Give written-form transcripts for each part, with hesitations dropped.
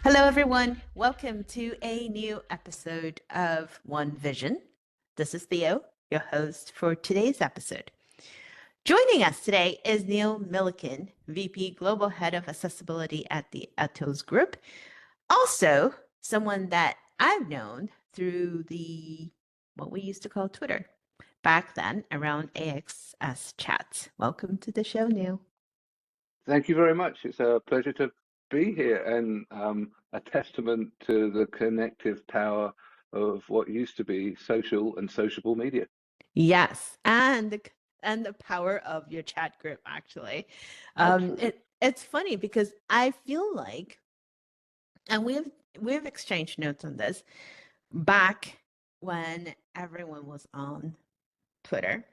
Hello, everyone. Welcome to a new episode of One Vision. This is Theo, your host for today's episode. Joining us today is Neil Milliken, VP Global Head of Accessibility at the Atos Group. Also, someone that I've known through what we used to call Twitter back then around AXS chats. Welcome to the show, Neil. Thank you very much. It's a pleasure to be here and a testament to the connective power of what used to be social and sociable media. Yes, and the power of your chat group actually. Absolutely. It's funny because I feel like, and we've exchanged notes on this back when everyone was on Twitter.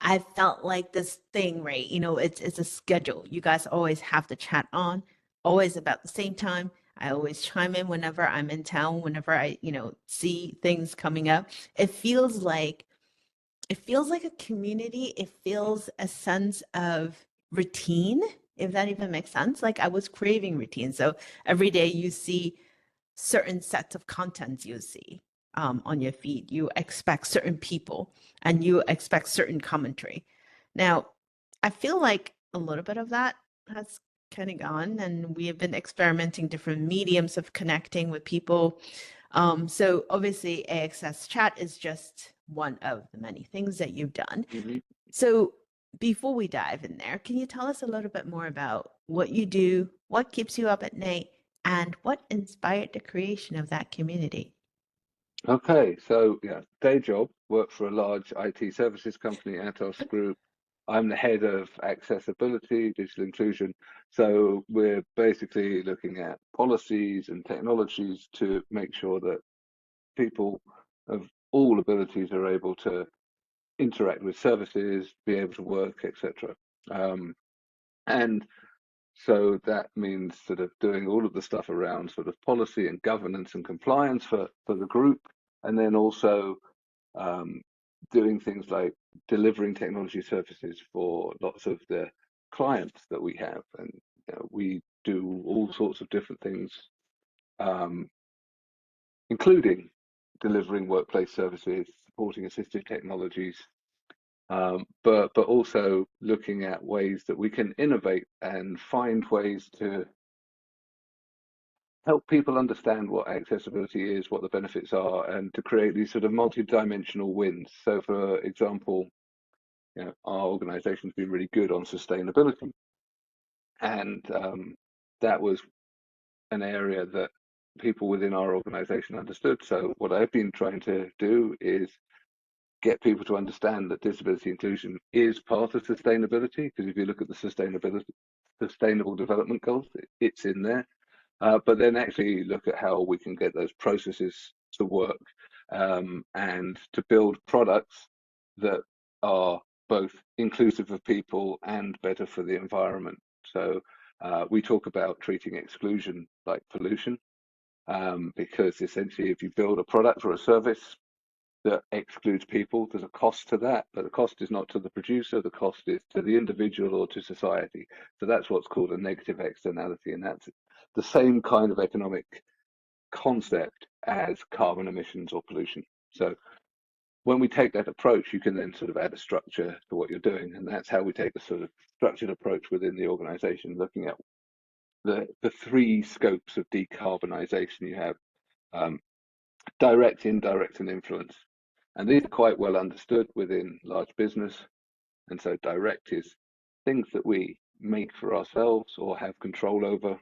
I felt like this thing, right? It's a schedule. You guys always have the chat on, always about the same time. I always chime in whenever I'm in town, whenever I, see things coming up. It feels like it feels like a community. It feels a sense of routine, if that even makes sense. Like I was craving routine. So every day you see certain sets of contents you see on your feed. You expect certain people and you expect certain commentary. Now, I feel like a little bit of that has kind of gone, and we have been experimenting different mediums of connecting with people. So obviously, AXS chat is just one of the many things that you've done. Mhm. So before we dive in there, can you tell us a little bit more about what you do, what keeps you up at night, and what inspired the creation of that community? Okay, so yeah, day job, work for a large IT services company, Atos Group. I'm the head of accessibility, digital inclusion. So we're basically looking at policies and technologies to make sure that people of all abilities are able to interact with services, be able to work, etc. Um, and so that means sort of doing all of the stuff around sort of policy and governance and compliance for the group, and then also um, doing things like delivering technology services for lots of the clients that we have. And we do all sorts of different things, um, including delivering workplace services, supporting assistive technologies, but also looking at ways that we can innovate and find ways to help people understand what accessibility is, what the benefits are, and to create these sort of multi-dimensional wins. So, for example, our organization's been really good on sustainability, and that was an area that people within our organization understood. So, what I've been trying to do is get people to understand that disability inclusion is part of sustainability, because if you look at the sustainable development goals, it's in there. But then actually look at how we can get those processes to work, and to build products that are both inclusive of people and better for the environment. So we talk about treating exclusion like pollution, because essentially if you build a product or a service that excludes people, there's a cost to that, but the cost is not to the producer, the cost is to the individual or to society. So that's what's called a negative externality, and that's the same kind of economic concept as carbon emissions or pollution. So when we take that approach, you can then sort of add a structure to what you're doing, and that's how we take the sort of structured approach within the organization, looking at the three scopes of decarbonisation. You have um, direct, indirect, and influence. And these are quite well understood within large business. And so direct is things that we make for ourselves or have control over.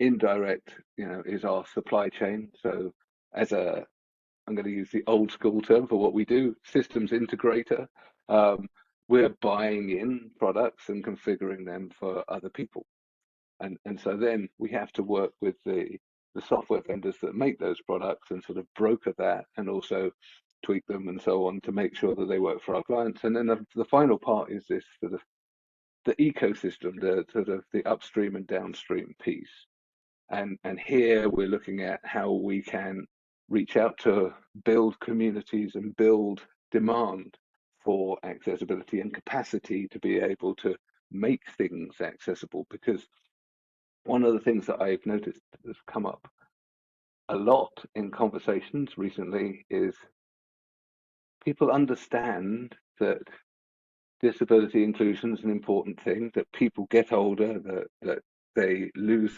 Indirect, is our supply chain. So I'm going to use the old school term for what we do, systems integrator. Um, we're buying in products and configuring them for other people. And so then we have to work with the software vendors that make those products and sort of broker that and also tweak them and so on to make sure that they work for our clients. And then the final part is this sort of the ecosystem, the sort of the upstream and downstream piece. And here we're looking at how we can reach out to build communities and build demand for accessibility and capacity to be able to make things accessible, because one of the things that I've noticed has come up a lot in conversations recently is people understand that disability inclusion is an important thing, that people get older, that they lose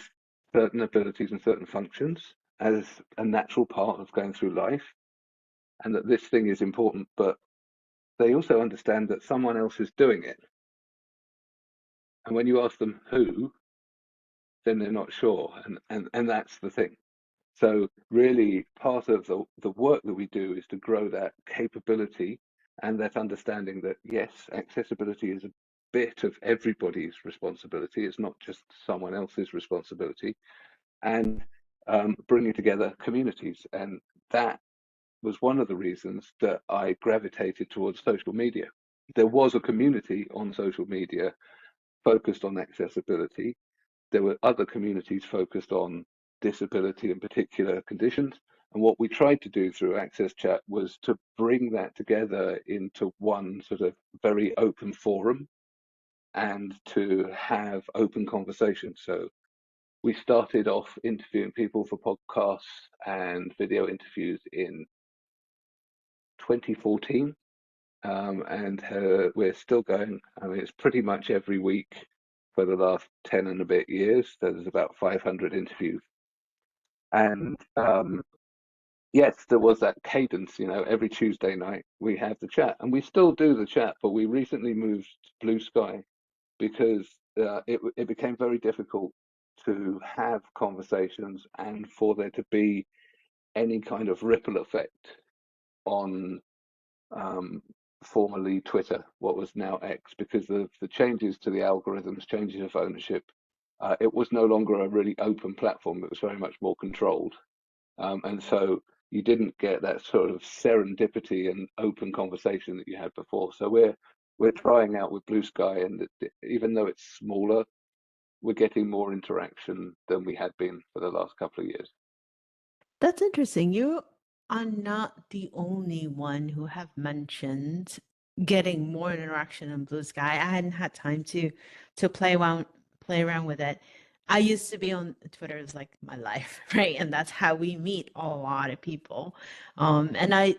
certain abilities and certain functions as a natural part of going through life, and that this thing is important, but they also understand that someone else is doing it. And when you ask them who, then they're not sure. And that's the thing. So really part of the work that we do is to grow that capability and that understanding that yes, accessibility is a bit of everybody's responsibility. It's not just someone else's responsibility. And bringing together communities. And that was one of the reasons that I gravitated towards social media. There was a community on social media focused on accessibility. There were other communities focused on disability and particular conditions. And what we tried to do through Access Chat was to bring that together into one sort of very open forum and to have open conversations. So we started off interviewing people for podcasts and video interviews in 2014. And we're still going. I mean, it's pretty much every week for the last 10 and a bit years. There's about 500 interviews. And yes, there was that cadence, every Tuesday night we have the chat. And we still do the chat, but we recently moved to Blue Sky because it became very difficult to have conversations and for there to be any kind of ripple effect on formerly Twitter, what was now X, because of the changes to the algorithms, changes of ownership. It was no longer a really open platform. It was very much more controlled. And so you didn't get that sort of serendipity and open conversation that you had before. So we're trying out with Blue Sky, and even though it's smaller, we're getting more interaction than we had been for the last couple of years. That's interesting. You are not the only one who have mentioned getting more interaction on Blue Sky. I hadn't had time to play around with it. I used to be on Twitter as like my life, right? And that's how we meet a lot of people. And I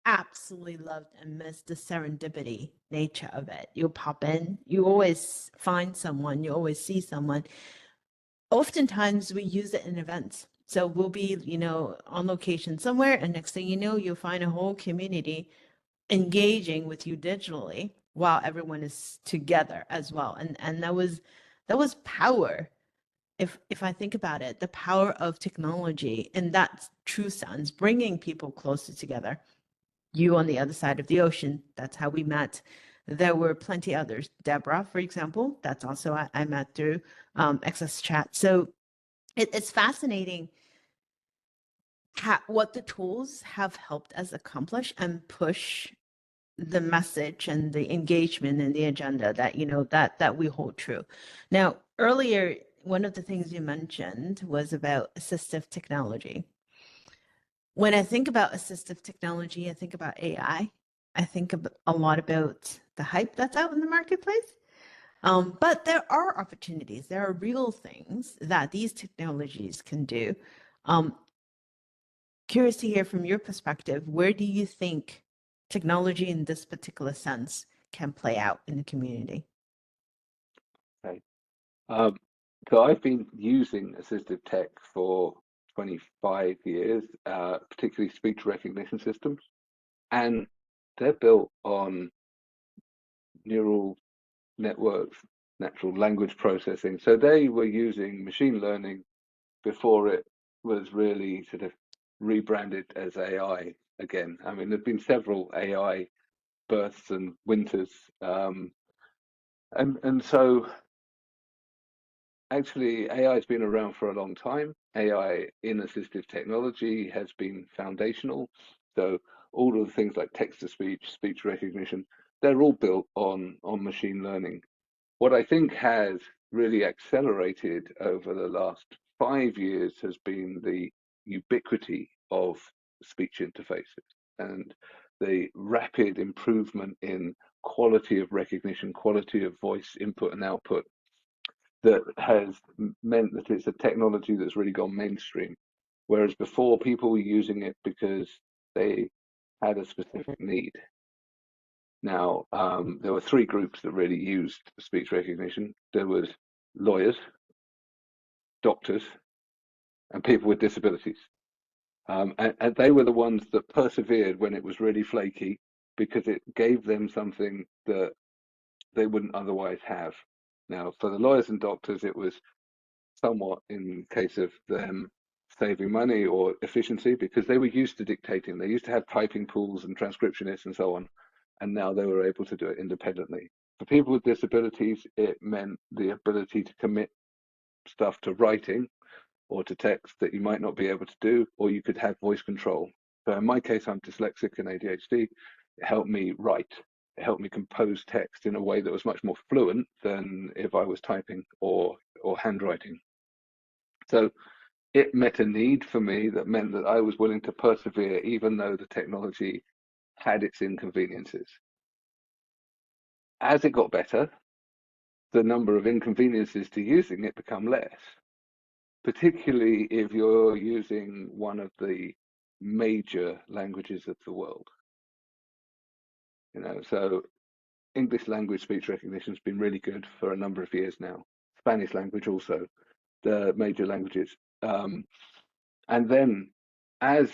absolutely loved and missed the serendipity nature of it. You pop in, you always find someone, you always see someone. Oftentimes we use it in events. So we'll be, on location somewhere, and next thing you know, you'll find a whole community engaging with you digitally while everyone is together as well. And that was power. If I think about it, the power of technology in that true sense, bringing people closer together. You on the other side of the ocean, that's how we met. There were plenty others. Deborah, for example, that's also I met through Access Chat. So it's fascinating what the tools have helped us accomplish and push the message and the engagement and the agenda that that we hold true. Now, earlier, one of the things you mentioned was about assistive technology. When I think about assistive technology, I think about AI. I think a lot about the hype that's out in the marketplace. But there are opportunities. There are real things that these technologies can do. Um, Curious to hear from your perspective, where do you think technology in this particular sense can play out in the community? Okay. Um, so I've been using assistive tech for 25 years, particularly speech recognition systems, and they're built on neural networks, natural language processing. So they were using machine learning before it was really sort of rebranded as AI again. I mean, there've been several AI births and winters, and so actually AI has been around for a long time. AI in assistive technology has been foundational. So all of the things like text to speech, speech recognition, they're all built on machine learning. What I think has really accelerated over the last 5 years has been the ubiquity of speech interfaces and the rapid improvement in quality of recognition, quality of voice input and output. that has meant that it's a technology that's really gone mainstream. Whereas before, people were using it because they had a specific need. Now, there were three groups that really used speech recognition. There was lawyers, doctors, and people with disabilities. And they were the ones that persevered when it was really flaky because it gave them something that they wouldn't otherwise have. Now, for the lawyers and doctors, it was somewhat in case of them saving money or efficiency because they were used to dictating. They used to have typing pools and transcriptionists and so on, and now they were able to do it independently. For people with disabilities, it meant the ability to commit stuff to writing or to text that you might not be able to do, or you could have voice control. So in my case, I'm dyslexic and ADHD. It helped me write. It helped me compose text in a way that was much more fluent than if I was typing or handwriting. So it met a need for me that meant that I was willing to persevere even though the technology had its inconveniences. As it got better, the number of inconveniences to using it become less, particularly if you're using one of the major languages of the world. So English language speech recognition has been really good for a number of years now. Spanish language also, the major languages. And then as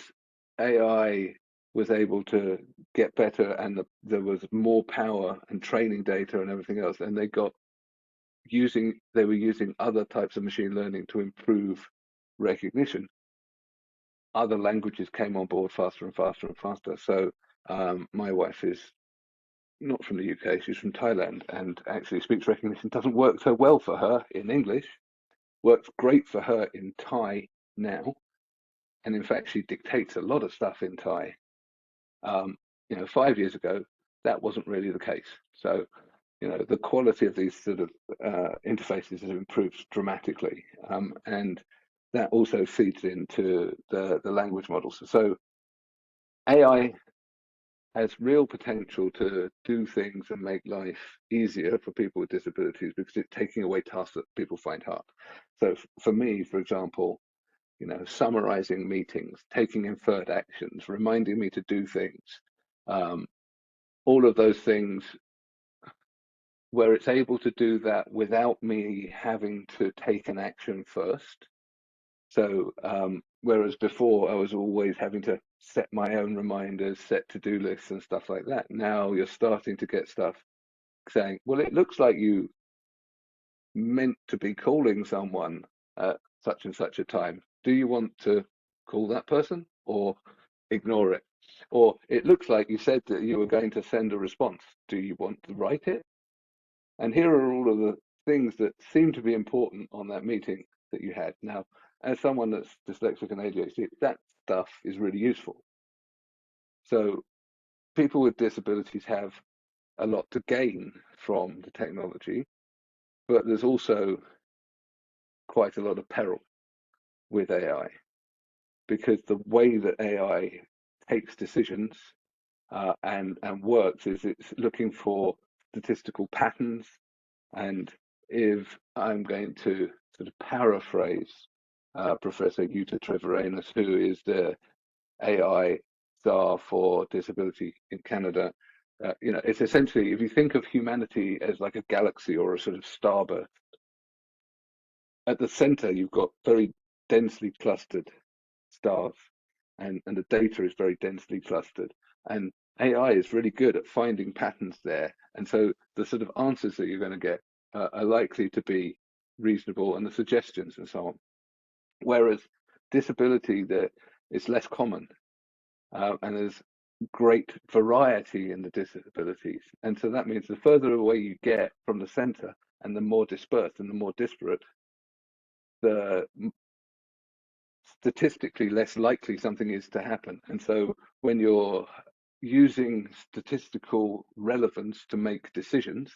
AI was able to get better and there was more power and training data and everything else, and they were using other types of machine learning to improve recognition. Other languages came on board faster and faster and faster. So my wife is not from the UK, she's from Thailand, and actually speech recognition doesn't work so well for her in English, works great for her in Thai now. And in fact, she dictates a lot of stuff in Thai. 5 years ago, that wasn't really the case. So, the quality of these sort of interfaces has improved dramatically. And that also feeds into the language models. So AI has real potential to do things and make life easier for people with disabilities because it's taking away tasks that people find hard. So for me, for example, summarizing meetings, taking inferred actions, reminding me to do things, all of those things where it's able to do that without me having to take an action first. So whereas before I was always having to set my own reminders, set to-do lists and stuff like that. Now you're starting to get stuff saying, well, it looks like you meant to be calling someone at such and such a time. Do you want to call that person or ignore it? Or it looks like you said that you were going to send a response. Do you want to write it? And here are all of the things that seem to be important on that meeting that you had. Now, as someone that's dyslexic and ADHD, that stuff is really useful. So people with disabilities have a lot to gain from the technology, but there's also quite a lot of peril with AI because the way that AI takes decisions and works is it's looking for statistical patterns. And if I'm going to sort of paraphrase Professor Jutta Treviranus, who is the AI czar for disability in Canada, it's essentially, if you think of humanity as like a galaxy or a sort of starburst, at the center you've got very densely clustered stars, and the data is very densely clustered. And AI is really good at finding patterns there. And so the sort of answers that you're going to get are likely to be reasonable, and the suggestions and so on. Whereas disability, that is less common, and there's great variety in the disabilities. And so that means the further away you get from the center and the more dispersed and the more disparate, the statistically less likely something is to happen. And so when you're using statistical relevance to make decisions,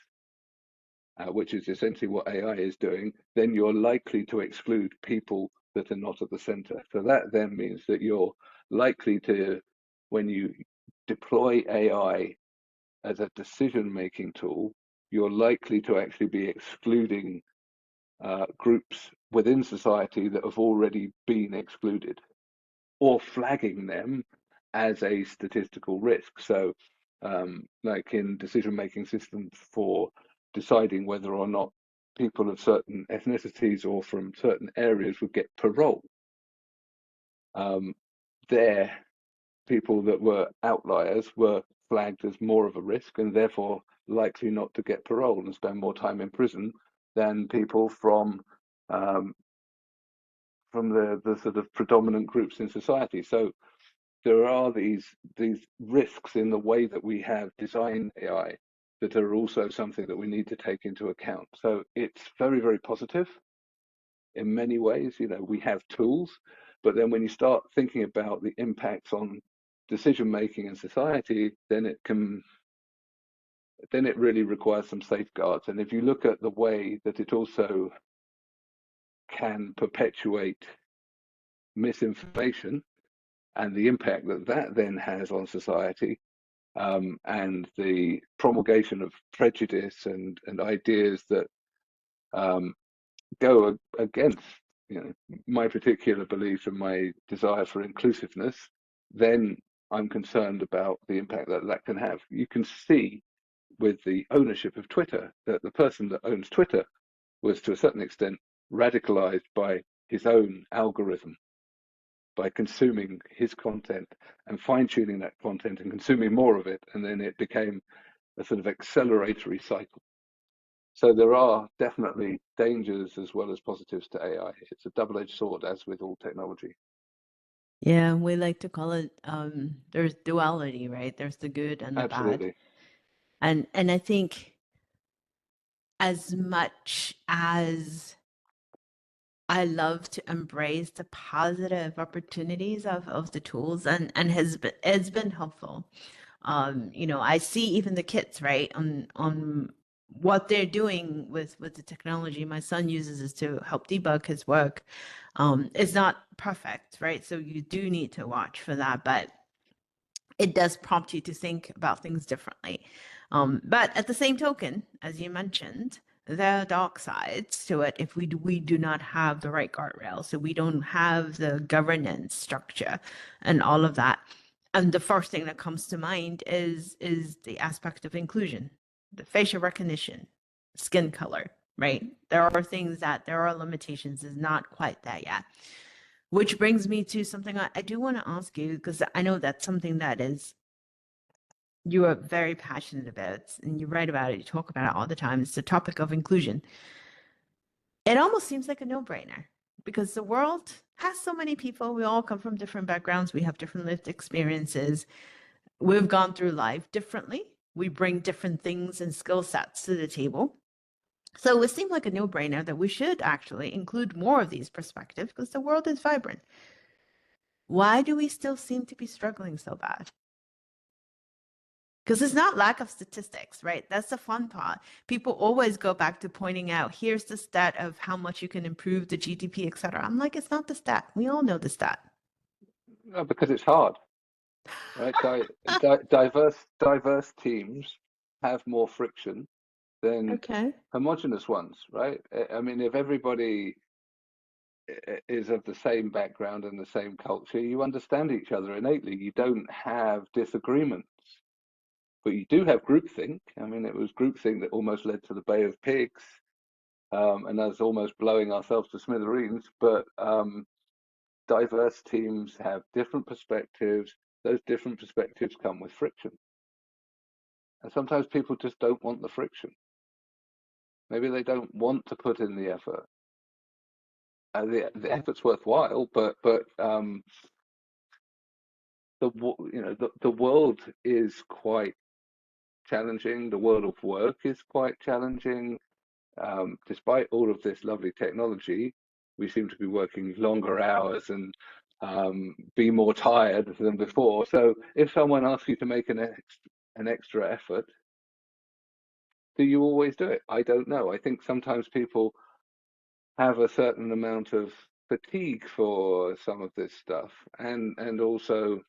which is essentially what AI is doing, then you're likely to exclude people that are not at the center. So that then means that you're likely to, when you deploy AI as a decision-making tool, you're likely to actually be excluding groups within society that have already been excluded, or flagging them as a statistical risk. So, like in decision-making systems for deciding whether or not people of certain ethnicities or from certain areas would get parole. There, people that were outliers were flagged as more of a risk and therefore likely not to get parole and spend more time in prison than people um, from the sort of predominant groups in society. So there are these risks in the way that we have designed AI that are also something that we need to take into account. So it's very, very positive in many ways. You know, we have tools, but then when you start thinking about the impacts on decision making in society, then it really requires some safeguards. And if you look at the way that it also can perpetuate misinformation and the impact that that then has on society, and the promulgation of prejudice and ideas that um, go against, you know, my particular beliefs and my desire for inclusiveness, then I'm concerned about the impact that that can have. You can see with the ownership of Twitter that the person that owns Twitter was to a certain extent radicalized by his own algorithm, by consuming his content and fine-tuning that content and consuming more of it, and then it became a sort of acceleratory cycle. So there are definitely dangers as well as positives to AI. It's a double-edged sword, as with all technology. Yeah, we like to call it there's duality, right? There's the good and the bad. Absolutely. And I think as much as I love to embrace the positive opportunities of the tools and has been it's been helpful. You know, I see even the kids, right, on what they're doing with the technology my son uses is to help debug his work. It's not perfect, right? So you do need to watch for that, but it does prompt you to think about things differently. But at the same token, as you mentioned, there are dark sides to it if we do not have the right guardrails. So we don't have the governance structure and all of that. And the first thing that comes to mind is the aspect of inclusion, the facial recognition, skin color, right? There are things that there are limitations, is not quite that yet. Which brings me to something I do want to ask you, because I know that's something that is you are very passionate about and you write about it, you talk about it all the time. It's the topic of inclusion. It almost seems like a no-brainer because the world has so many people. We all come from different backgrounds. We have different lived experiences. We've gone through life differently. We bring different things and skill sets to the table. So it seemed like a no-brainer that we should actually include more of these perspectives because the world is vibrant. Why do we still seem to be struggling so bad? Because it's not lack of statistics, right? That's the fun part. People always go back to pointing out, here's the stat of how much you can improve the GDP, et cetera. I'm like, it's not the stat. We all know the stat. No, because it's hard, right? Diverse teams have more friction than Okay. homogenous ones, right? I mean, if everybody is of the same background and the same culture, you understand each other innately. You don't have disagreements, but you do have groupthink. I mean, it was groupthink that almost led to the Bay of Pigs, and us almost blowing ourselves to smithereens. But diverse teams have different perspectives. Those different perspectives come with friction. And sometimes people just don't want the friction. Maybe they don't want to put in the effort. The effort's worthwhile, but the world is quite challenging. The world of work is quite challenging. Despite all of this lovely technology, we seem to be working longer hours and be more tired than before. So if someone asks you to make an extra effort, do you always do it? I don't know. I think sometimes people have a certain amount of fatigue for some of this stuff, and also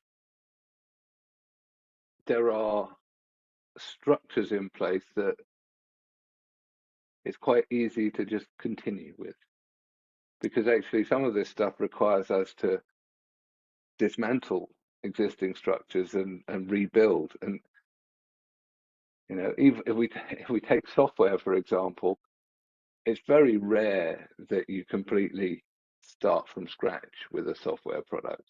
there are structures in place that it's quite easy to just continue with, because actually some of this stuff requires us to dismantle existing structures and rebuild. And even if we take software, for example, it's very rare that you completely start from scratch with a software product.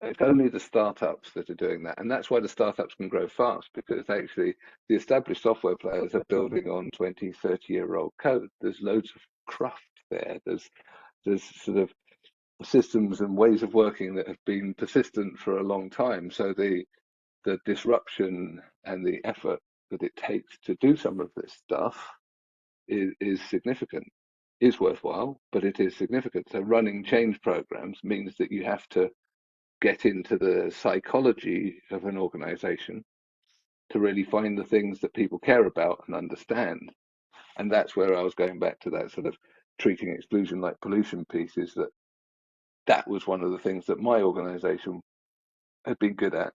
It's only the startups that are doing that. And that's why the startups can grow fast, because actually the established software players are building on 20, 30-year-old code. There's loads of cruft there. There's sort of systems and ways of working that have been persistent for a long time. So the disruption and the effort that it takes to do some of this stuff is significant, is worthwhile, but it is significant. So running change programs means that you have to get into the psychology of an organization to really find the things that people care about and understand. And that's where I was going back to that sort of treating exclusion like pollution piece, is that was one of the things that my organization had been good at.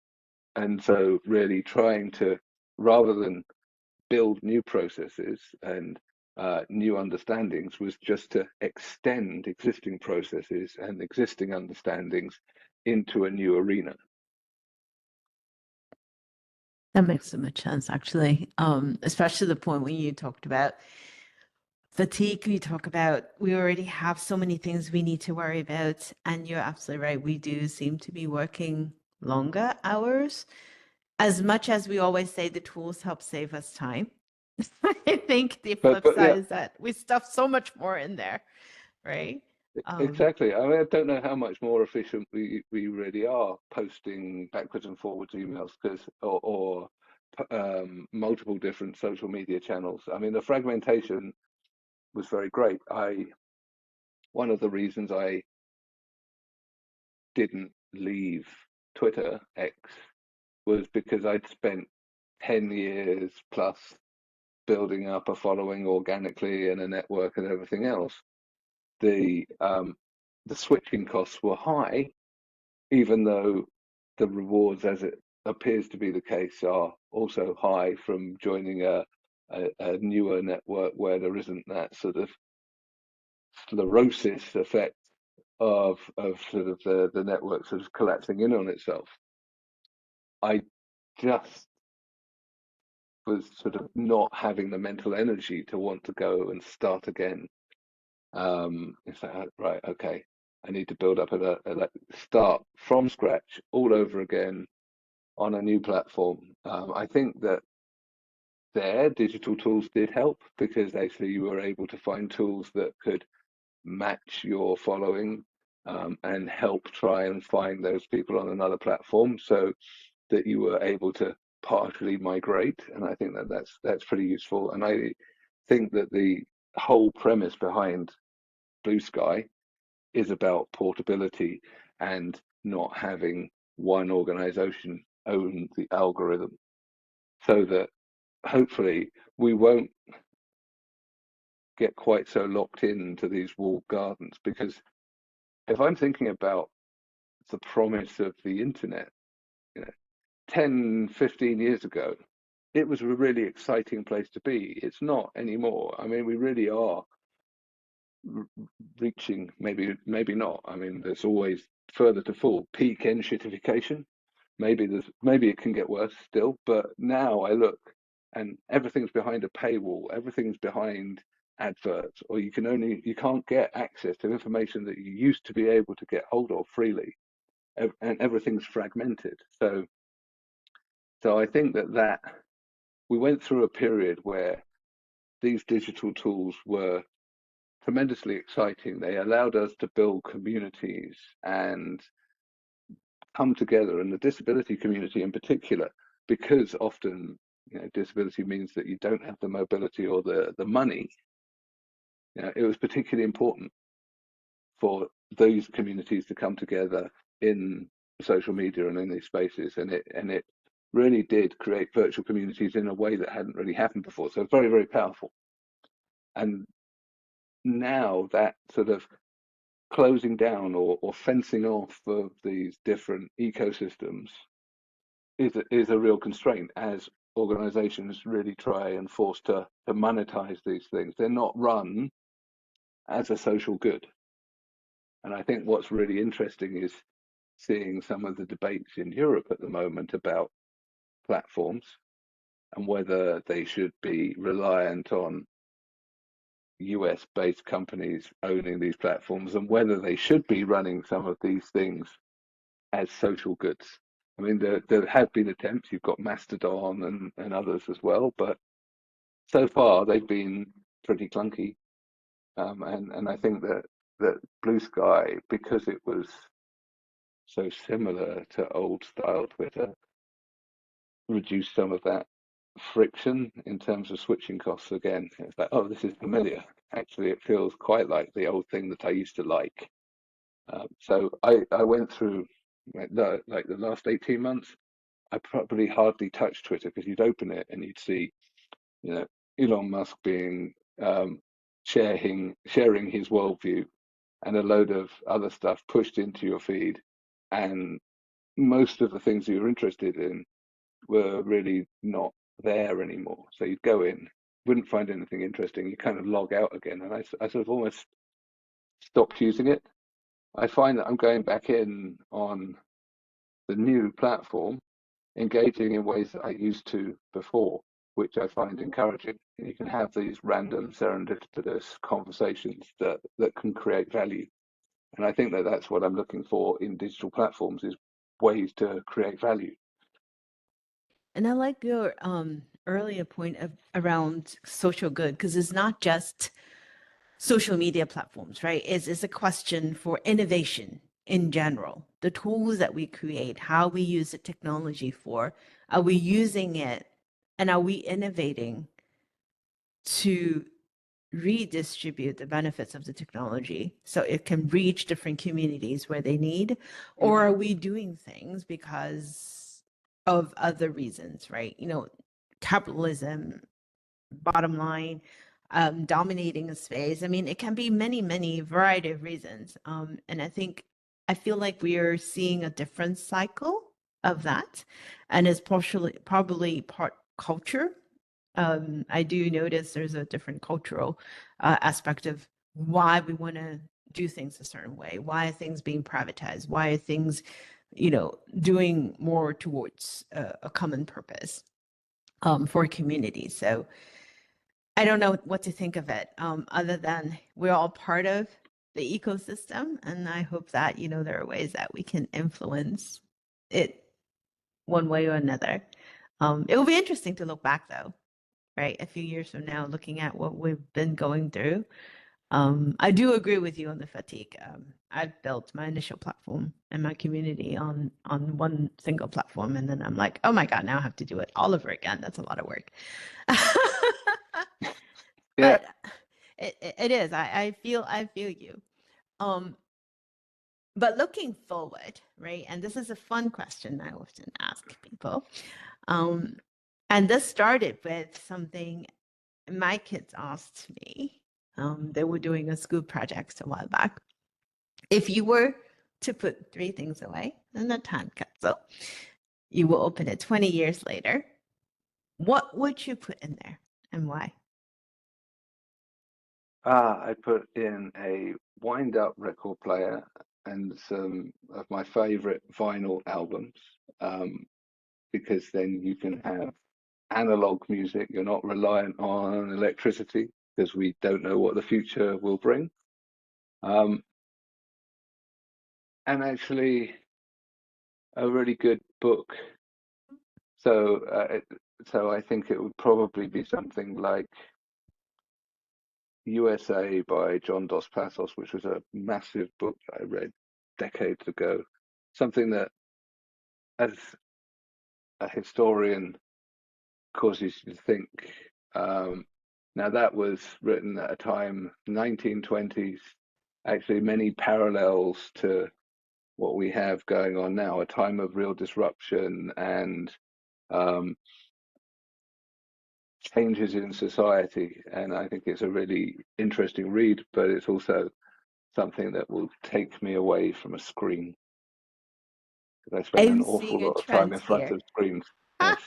And so really trying to, rather than build new processes and new understandings, was just to extend existing processes and existing understandings into a new arena. That makes so much sense, actually. Especially the point when you talked about fatigue, you talk about we already have so many things we need to worry about. And you're absolutely right. We do seem to be working longer hours. As much as we always say the tools help save us time, I think the flip But side yeah, is that we stuff so much more in there, right? exactly. I mean, I don't know how much more efficient we really are posting backwards and forwards emails, because or multiple different social media channels. I mean, the fragmentation was very great. One of the reasons I didn't leave Twitter X was because I'd spent 10 years plus building up a following organically and a network and everything else. The switching costs were high, even though the rewards, as it appears to be the case, are also high from joining a newer network where there isn't that sort of sclerosis effect of sort of the network sort of collapsing in on itself. I just was sort of not having the mental energy to want to go and start again. It's like, right, okay, I need to build up start from scratch all over again on a new platform. I think that their digital tools did help, because actually you were able to find tools that could match your following, and help try and find those people on another platform, so that you were able to partially migrate. And I think that that's pretty useful. And I think that the whole premise behind Blue Sky is about portability and not having one organization own the algorithm, so that hopefully we won't get quite so locked into these walled gardens. Because if I'm thinking about the promise of the internet, you know, 10, 15 years ago, it was a really exciting place to be. It's not anymore. I mean, we really are reaching, maybe not. I mean, there's always further to fall. Peak enshittification. Maybe it can get worse still, but now I look and everything's behind a paywall, everything's behind adverts, or you can't get access to information that you used to be able to get hold of freely, and everything's fragmented. So I think that we went through a period where these digital tools were tremendously exciting. They allowed us to build communities and come together, and the disability community in particular, because often disability means that you don't have the mobility or the money. It was particularly important for those communities to come together in social media and in these spaces, and it really did create virtual communities in a way that hadn't really happened before. So very, very powerful. And now that sort of closing down or fencing off of these different ecosystems is a real constraint, as organizations really try and force to monetize these things. They're not run as a social good. And I think what's really interesting is seeing some of the debates in Europe at the moment about platforms and whether they should be reliant on US based companies owning these platforms and whether they should be running some of these things as social goods. I mean, there have been attempts, you've got Mastodon and others as well, but so far they've been pretty clunky. And I think that Blue Sky, because it was so similar to old style Twitter, reduced some of that friction in terms of switching costs again. It's like, oh, this is familiar. Actually, it feels quite like the old thing that I used to like. So I went through like the last 18 months. I probably hardly touched Twitter because you'd open it and you'd see, you know, Elon Musk being sharing his worldview and a load of other stuff pushed into your feed, and most of the things you were interested in were really not there anymore. So you'd go in, wouldn't find anything interesting, you kind of log out again, and I sort of almost stopped using it. I find that I'm going back in on the new platform, engaging in ways that I used to before, which I find encouraging. You can have these random serendipitous conversations that can create value. And I think that that's what I'm looking for in digital platforms is ways to create value. And I like your earlier point of around social good, because it's not just social media platforms, right? It's a question for innovation in general. The tools that we create, how we use the technology for, are we using it and are we innovating to redistribute the benefits of the technology so it can reach different communities where they need? Or are we doing things because of other reasons, right? You know, capitalism, bottom line, dominating a space. I mean, it can be many variety of reasons. And I feel like we are seeing a different cycle of that, and it's probably part culture. I do notice there's a different cultural aspect of why we want to do things a certain way. Why are things being privatized? Why are things, doing more towards a common purpose for a community? So I don't know what to think of it, other than we're all part of the ecosystem, and I hope that there are ways that we can influence it one way or another. It will be interesting to look back, though, right? A few years from now, looking at what we've been going through. I do agree with you on the fatigue. I've built my initial platform and my community on one single platform, and then I'm like, oh my God, now I have to do it all over again. That's a lot of work. Yeah, But it is. I feel you. Um, but looking forward, right? And this is a fun question I often ask people. Um, and this started with something my kids asked me. They were doing a school project a while back. If you were to put three things away in a time capsule, you will open it 20 years later. What would you put in there and why? I put in a wind-up record player and some of my favorite vinyl albums, because then you can have analog music. You're not reliant on electricity because we don't know what the future will bring. Um, and actually, a really good book. So, so I think it would probably be something like USA by John Dos Passos, which was a massive book that I read decades ago. Something that, as a historian, causes you to think. Um, Now, that was written at a time, 1920s, actually many parallels to what we have going on now, a time of real disruption and um, changes in society. And I think it's a really interesting read, but it's also something that will take me away from a screen because I spend an I'm awful seeing a lot of time trend in front here. of screens. Yes.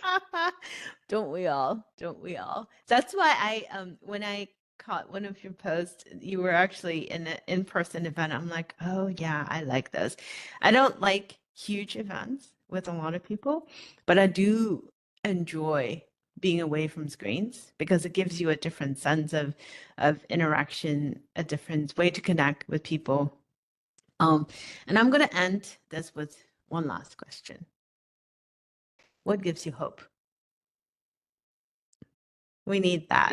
Don't we all? Don't we all? That's why when I caught one of your posts, you were actually in an in-person event. I'm like, oh yeah, I like those. I don't like huge events with a lot of people, but I do enjoy being away from screens because it gives you a different sense of interaction, a different way to connect with people. Um, and I'm going to end this with one last question. What gives you hope? We need that.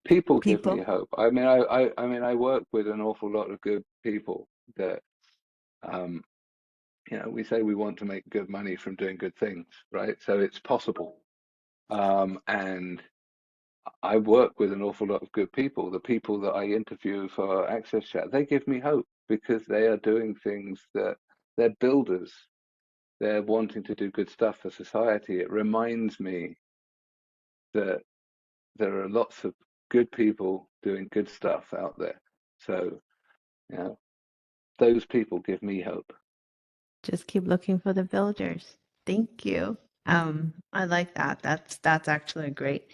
People, people give me People. hope. I mean, I work with an awful lot of good people that, um, we say we want to make good money from doing good things, right? So it's possible. And I work with an awful lot of good people. The people that I interview for Access Chat, they give me hope because they are doing things that they're builders. They're wanting to do good stuff for society. It reminds me that there are lots of good people doing good stuff out there. So, you know, those people give me hope. Just keep looking for the builders. Thank you. I like that. That's actually a great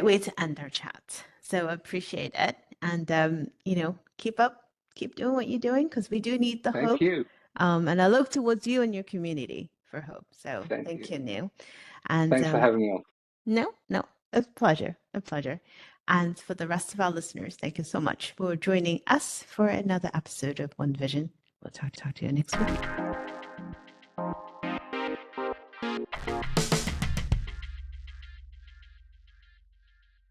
way to end our chat. So appreciate it. And keep doing what you're doing because we do need the Thank hope. you. And I look towards you and your community for hope. So Thank thank you. you, Neil. And Thanks for having me on. no, a pleasure, a pleasure. And for the rest of our listeners, thank you so much for joining us for another episode of One Vision. We'll talk to you next week.